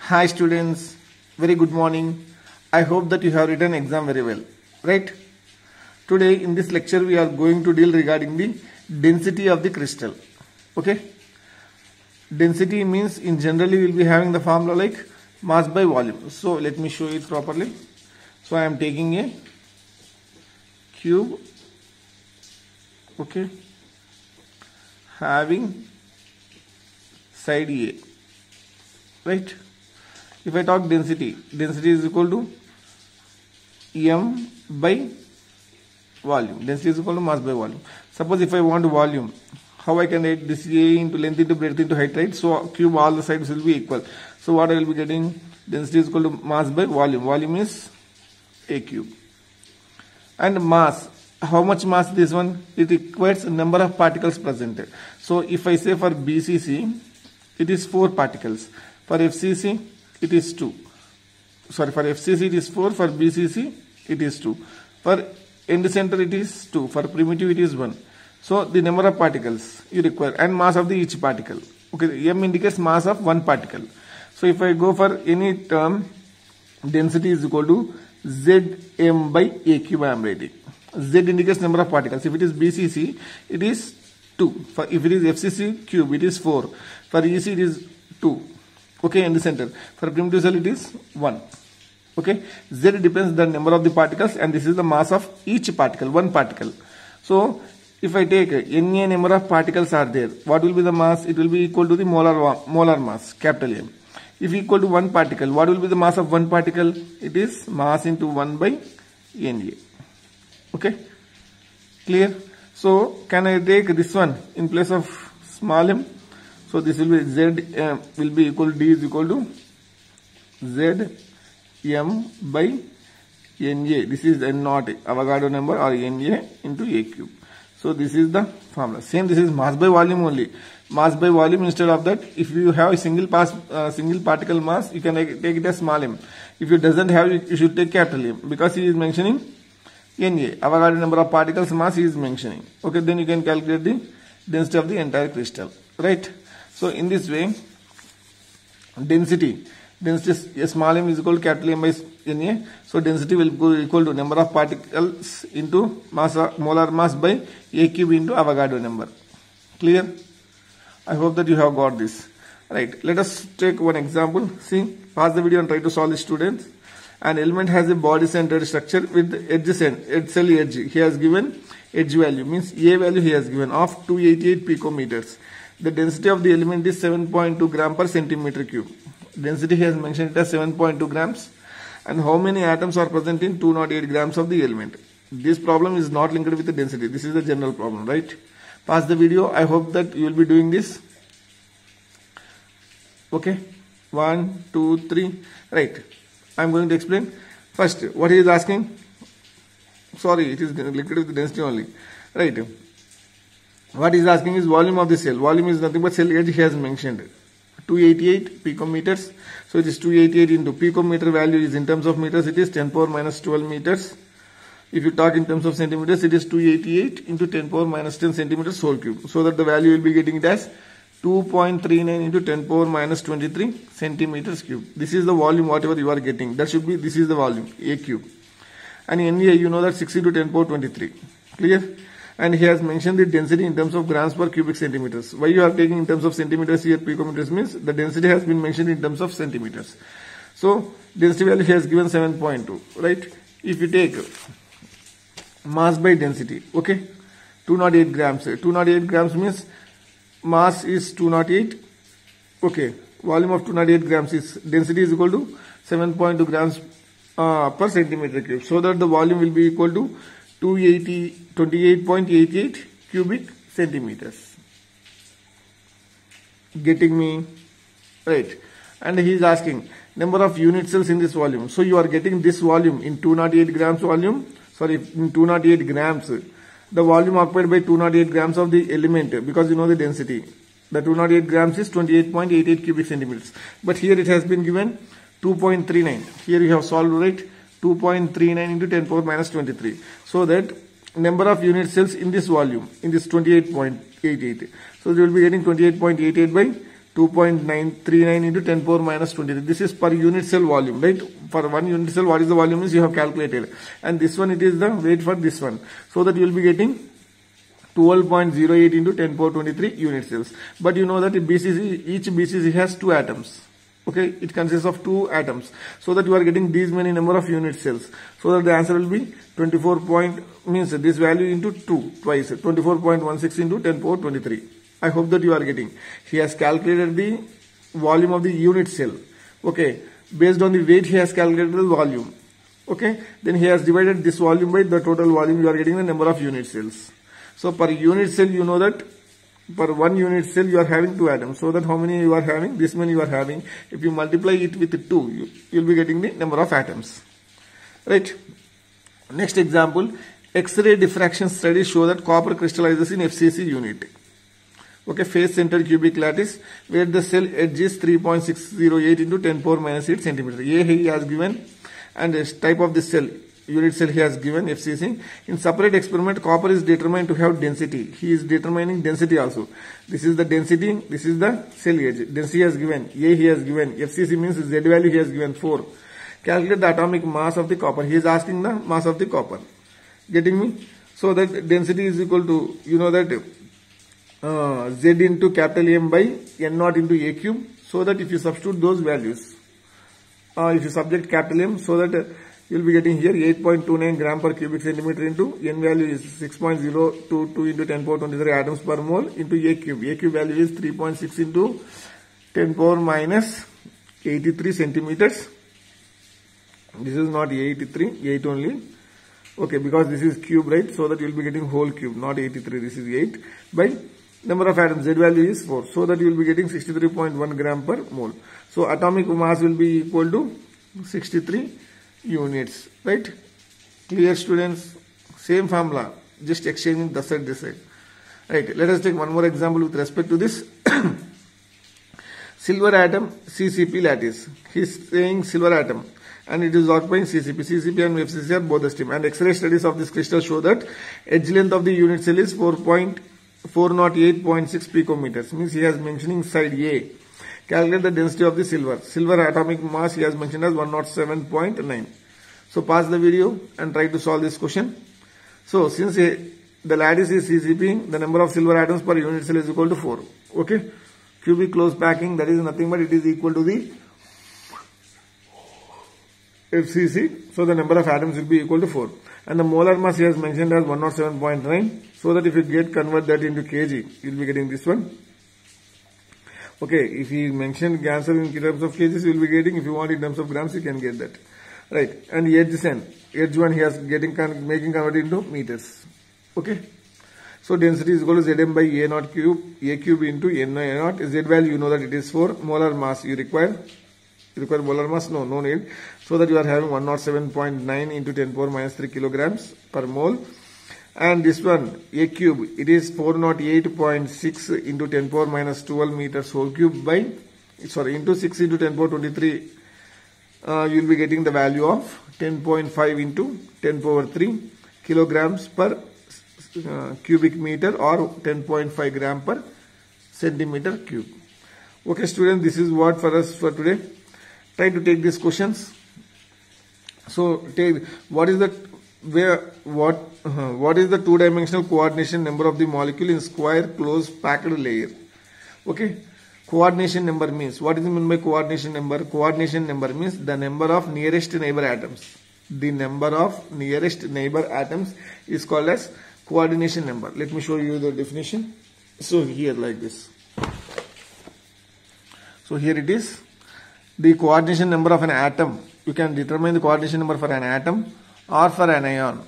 Hi students, very good morning. I hope that you have written exam very well, right? Today in this lecture we are going to deal regarding the density of the crystal. Okay? Density means in generally we will be having the formula like mass by volume. So let me show it properly. So I am taking a cube, okay, having side A, right? If I talk density is equal to m by volume. Density is equal to mass by volume. Suppose if I want volume, how I can write this A into length into breadth into height, right? So cube all the sides will be equal. So what I will be getting, density is equal to mass by volume. Volume is A cube. And mass, how much mass this one? It requires number of particles present. So if I say for BCC, it is 4 particles. For FCC, it is 2. Sorry, for FCC it is 4. For BCC, it is 2. For end center, it is 2. For primitive, it is 1. So the number of particles you require and mass of the each particle. Okay, M indicates mass of one particle. So if I go for any term, density is equal to Zm by A cube I am writing. Z indicates number of particles. If it is BCC, it is 2. For if it is FCC cube, it is 4. For EC, it is 2. Okay, in the center. For primitive cell, it is 1. Okay, Z depends the number of the particles, and this is the mass of each particle, one particle. So if I take Na number of particles are there, what will be the mass? It will be equal to the molar mass, capital M. If equal to one particle, what will be the mass of one particle? It is mass into 1 by Na. Okay, clear? So can I take this one in place of small m? So this will be Z will be equal to D is equal to Z m by Na. This is N naught, Avogadro number, or Na into A cube. So this is the formula. Same, this is mass by volume only. Mass by volume, instead of that, if you have a single particle mass, you can take it as small m. If you doesn't have it, you should take capital M, because he is mentioning Na, Avogadro number of particles mass he is mentioning. Okay, then you can calculate the density of the entire crystal, right? So in this way, density small m is equal to capital M by Na. So density will go equal to number of particles into molar mass by A cube into Avogadro number. Clear? I hope that you have got this. Right. Let us take one example. See, pause the video and try to solve this, students. An element has a body centered structure with cell edge. He has given edge value, means A value he has given of 288 picometers. The density of the element is 7.2 gram per centimeter cube. Density he has mentioned it as 7.2 grams. And how many atoms are present in 208 grams of the element? This problem is not linked with the density. This is the general problem, right? Pause the video. I hope that you will be doing this. Okay. 1, 2, 3. Right. I am going to explain. First, what he is asking. Sorry, it is linked with the density only. Right. What he is asking is volume of the cell. Volume is nothing but cell edge he has mentioned. 288 picometers. So it is 288 into picometer value is in terms of meters, it is 10 power minus 12 meters. If you talk in terms of centimeters, it is 288 into 10 power minus 10 centimeters whole cube. So that the value will be getting it as 2.39 into 10 power minus 23 centimeters cube. This is the volume whatever you are getting. That should be, this is the volume, A cube. And in Na, you know that 60 to 10 power 23. Clear? And he has mentioned the density in terms of grams per cubic centimeters. Why you are taking in terms of centimeters here, picometers, means the density has been mentioned in terms of centimeters. So density value he has given 7.2, right? If you take mass by density, okay, 208 grams. 208 grams means mass is 208, okay, volume of 208 grams is, density is equal to 7.2 grams per centimeter cube. So that the volume will be equal to 28.88 cubic centimeters. Getting me? Right. And he is asking number of unit cells in this volume. So you are getting this volume in 208 grams volume. Sorry, in 208 grams. The volume occupied by 208 grams of the element, because you know the density. The 208 grams is 28.88 cubic centimeters. But here it has been given 2.39. Here you have solved, right? 2.39 into 10 power minus 23. So that number of unit cells in this volume, in this 28.88. So you will be getting 28.88 by 2.939 into 10 power minus 23. This is per unit cell volume, right? For one unit cell, what is the volume is you have calculated. And this one, it is the weight for this one. So that you will be getting 12.08 into 10 power 23 unit cells. But you know that each BCC has 2 atoms. Okay, it consists of 2 atoms. So that you are getting these many number of unit cells. So that the answer will be 24 means this value into 2 twice, 24.16 into 10 power 23. I hope that you are getting. He has calculated the volume of the unit cell. Okay, based on the weight he has calculated the volume. Okay, then he has divided this volume by the total volume. You are getting the number of unit cells. So per unit cell, you know that per one unit cell you are having 2 atoms. So that how many you are having? This many you are having. If you multiply it with 2, you will be getting the number of atoms. Right. Next example, X-ray diffraction studies show that copper crystallizes in FCC unit. Okay, face-centered cubic lattice where the cell edge is 3.608 into 10 power minus 8 centimeter. A he has given, and this type of this cell, unit cell he has given, FCC. In separate experiment, copper is determined to have density. He is determining density also. This is the density, this is the cell edge. Density has given, A he has given, FCC means Z value he has given 4. Calculate the atomic mass of the copper. He is asking the mass of the copper. Getting me? So that density is equal to, you know that, Z into capital M by N naught into A cube. So that if you substitute those values, if you subject capital M, so that you will be getting here 8.29 gram per cubic centimeter into N value is 6.022 into 10 power 23 atoms per mole into A cube. A cube value is 3.6 into 10 power minus 83 centimeters. This is not 83, 8 only. Okay, because this is cube, right? So that you will be getting whole cube, not 83. This is 8 by number of atoms. Z value is 4. So that you will be getting 63.1 gram per mole. So atomic mass will be equal to 63 units, right? Clear, students? Same formula, just exchanging this side, this side. Right, let us take one more example with respect to this. Silver atom, CCP lattice. He is saying silver atom and it is occupying CCP. CCP and FCC are both the same. And X-ray studies of this crystal show that edge length of the unit cell is 408.6 picometers. Means he has mentioning side A. Calculate the density of the silver. Silver atomic mass he has mentioned as 107.9. So pause the video and try to solve this question. So since the lattice is CCP, the number of silver atoms per unit cell is equal to 4. Okay. Cubic close packing, that is nothing but it is equal to the FCC. So the number of atoms will be equal to 4. And the molar mass he has mentioned as 107.9. So that if you convert that into kg, you will be getting this one. Okay, if he mentioned answer in terms of kgs, you will be getting. If you want in terms of grams, you can get that. Right. And edge one he has making converted into meters. Okay. So density is equal to Zm by A naught cube, A cube into N naught. Z value you know that it is 4. Molar mass you require. You require molar mass? No need. So that you are having 107.9 into 10 power minus 3 kilograms per mole. And this one, A cube, it is 408.6 into 10 power minus 12 meters whole cube by, into 6 into 10 power 23. You will be getting the value of 10.5 into 10 power 3 kilograms per cubic meter or 10.5 gram per centimeter cube. Okay, students, this is what for us for today. Try to take these questions. So, what is the two-dimensional coordination number of the molecule in square close packed layer? Okay, coordination number means, what is the mean by coordination number? Coordination number means the number of nearest neighbor atoms. The number of nearest neighbor atoms is called as coordination number. Let me show you the definition. So here like this. So here it is. The coordination number of an atom. You can determine the coordination number for an atom or for an ion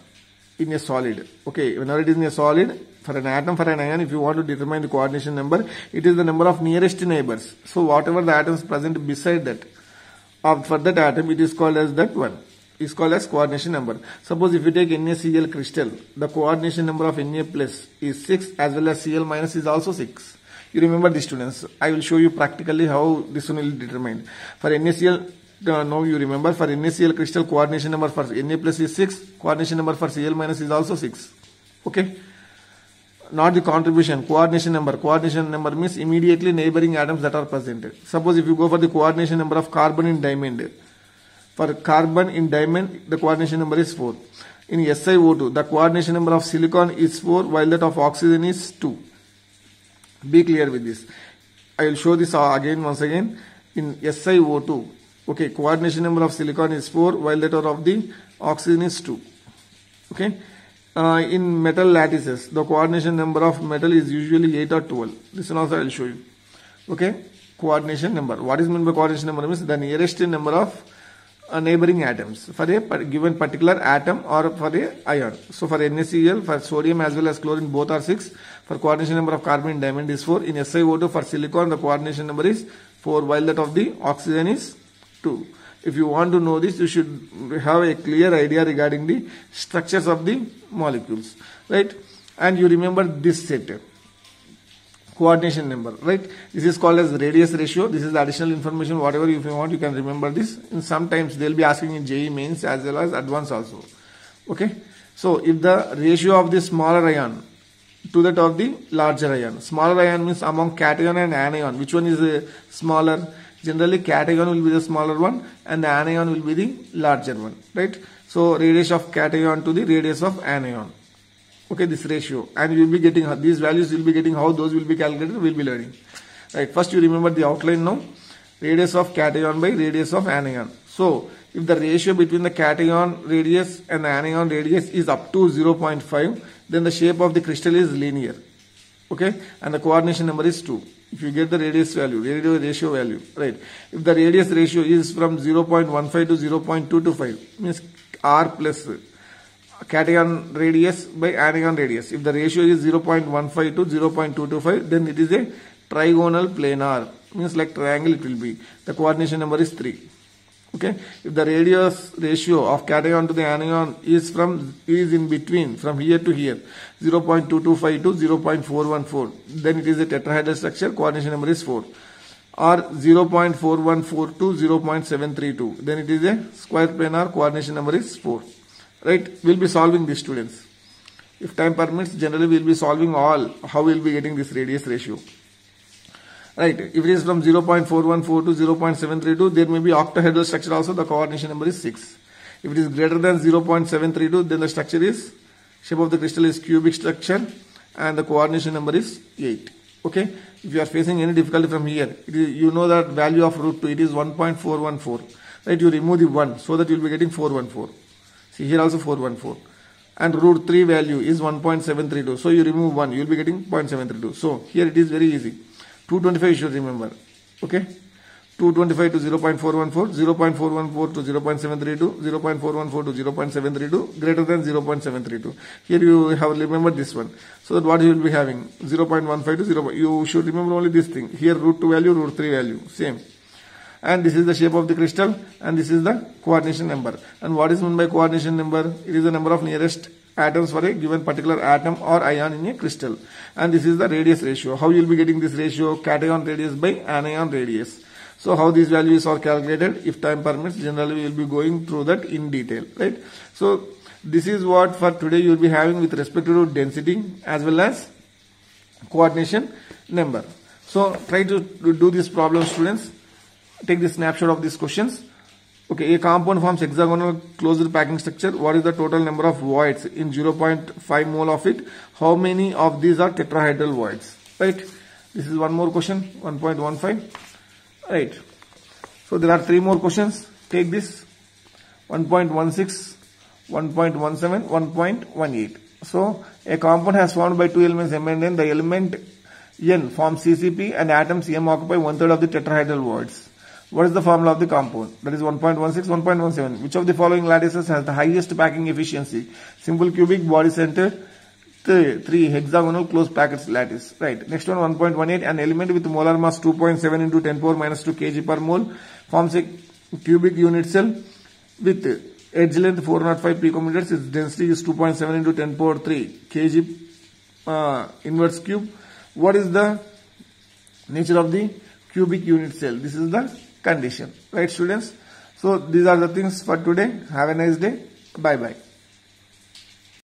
in a solid. Okay, whenever it is in a solid, for an atom, for an ion, if you want to determine the coordination number, it is the number of nearest neighbors. So whatever the atoms present beside that, for that atom, it is called as that one. Is called as coordination number. Suppose if you take NaCl crystal, the coordination number of Na plus is 6 as well as Cl minus is also 6. You remember this, students. I will show you practically how this one will be determined. For NaCl, now you remember, for NaCl crystal, coordination number for Na plus is 6, coordination number for Cl minus is also 6. Okay. not the contribution, coordination number. Coordination number means immediately neighboring atoms that are present. Suppose if you go for the coordination number of carbon in diamond, for carbon in diamond, the coordination number is 4. In SiO2, the coordination number of silicon is 4, while that of oxygen is 2. Be clear with this. I will show this again once again. In SiO2, okay, coordination number of silicon is 4, while that of the oxygen is 2. Okay. In metal lattices, the coordination number of metal is usually 8 or 12. This one also I will show you. Okay. Coordination number. What is meant by coordination number? Means the nearest number of neighboring atoms for a given particular atom or for a ion. So for NaCl, for sodium as well as chlorine, both are 6. For coordination number of carbon in diamond is 4. In SiO2 for silicon, the coordination number is 4, while that of the oxygen is 2. If you want to know this, you should have a clear idea regarding the structures of the molecules, right? And you remember this set, coordination number, right? This is called as radius ratio. This is the additional information. Whatever if you want, you can remember this. And sometimes they'll be asking in JEE mains as well as advanced also. Okay. So if the ratio of the smaller ion to that of the larger ion, smaller ion means among cation and anion, which one is smaller? Generally cation will be the smaller one and the anion will be the larger one, right? So radius of cation to the radius of anion. Okay, this ratio, and you will be getting these values, you will be getting how those will be calculated, we will be learning. Right, first you remember the outline now. Radius of cation by radius of anion. So if the ratio between the cation radius and the anion radius is up to 0.5, then the shape of the crystal is linear. Okay, and the coordination number is 2. If you get the radius value, ratio value, right? If the radius ratio is from 0.15 to 0.225, means R plus cation radius by anion radius. If the ratio is 0.15 to 0.225, then it is a trigonal planar, means like triangle it will be. The coordination number is 3. Okay. If the radius ratio of cation to the anion is in between from here to here, 0.225 to 0.414, then it is a tetrahedral structure. Coordination number is 4. Or 0.414 to 0.732, then it is a square planar. Coordination number is 4. Right? We'll be solving this, students. If time permits, generally we'll be solving all how we'll be getting this radius ratio. Right? If it is from 0.414 to 0.732, there may be octahedral structure also. The coordination number is 6. If it is greater than 0.732, then the structure is, shape of the crystal is cubic structure and the coordination number is 8. Okay? If you are facing any difficulty from here, you know that value of root 2, it is 1.414. Right? You remove the 1 so that you will be getting 414. See here also 414. And root 3 value is 1.732. So you remove 1, you will be getting 0.732. So here it is very easy. 225 you should remember. Okay. 225 to 0.414, 0.414 to 0.732, 0.414 to 0.732, greater than 0.732. Here you have remembered this one. So that what you will be having, 0.15 to 0. You should remember only this thing. Here root 2 value, root 3 value, same. And this is the shape of the crystal and this is the coordination number. And what is meant by coordination number? It is the number of nearest atoms for a given particular atom or ion in a crystal. And this is the radius ratio. How you will be getting this ratio? Cation radius by anion radius. So how these values are calculated? If time permits, generally we will be going through that in detail, right? So this is what for today you will be having with respect to density as well as coordination number. So try to do this problem, students. Take the snapshot of these questions. Okay, a compound forms hexagonal closed packing structure. What is the total number of voids in 0.5 mole of it? How many of these are tetrahedral voids? Right. This is one more question, 1.15. Right. So there are 3 more questions. Take this 1.16, 1.17, 1.18. So a compound has formed by 2 elements M and N. The element N forms CCP and atoms M occupy 1/3 of the tetrahedral voids. What is the formula of the compound? That is 1.16, 1.17. Which of the following lattices has the highest packing efficiency? Simple cubic, body center, 3 hexagonal closed packed lattice. Right. Next one, 1.18. An element with molar mass 2.7 into 10 power minus 2 kg per mole forms a cubic unit cell with edge length 405 picometers. Its density is 2.7 into 10 power 3 kg inverse cube. What is the nature of the cubic unit cell? This is the condition. Right, students? So these are the things for today. Have a nice day. Bye bye.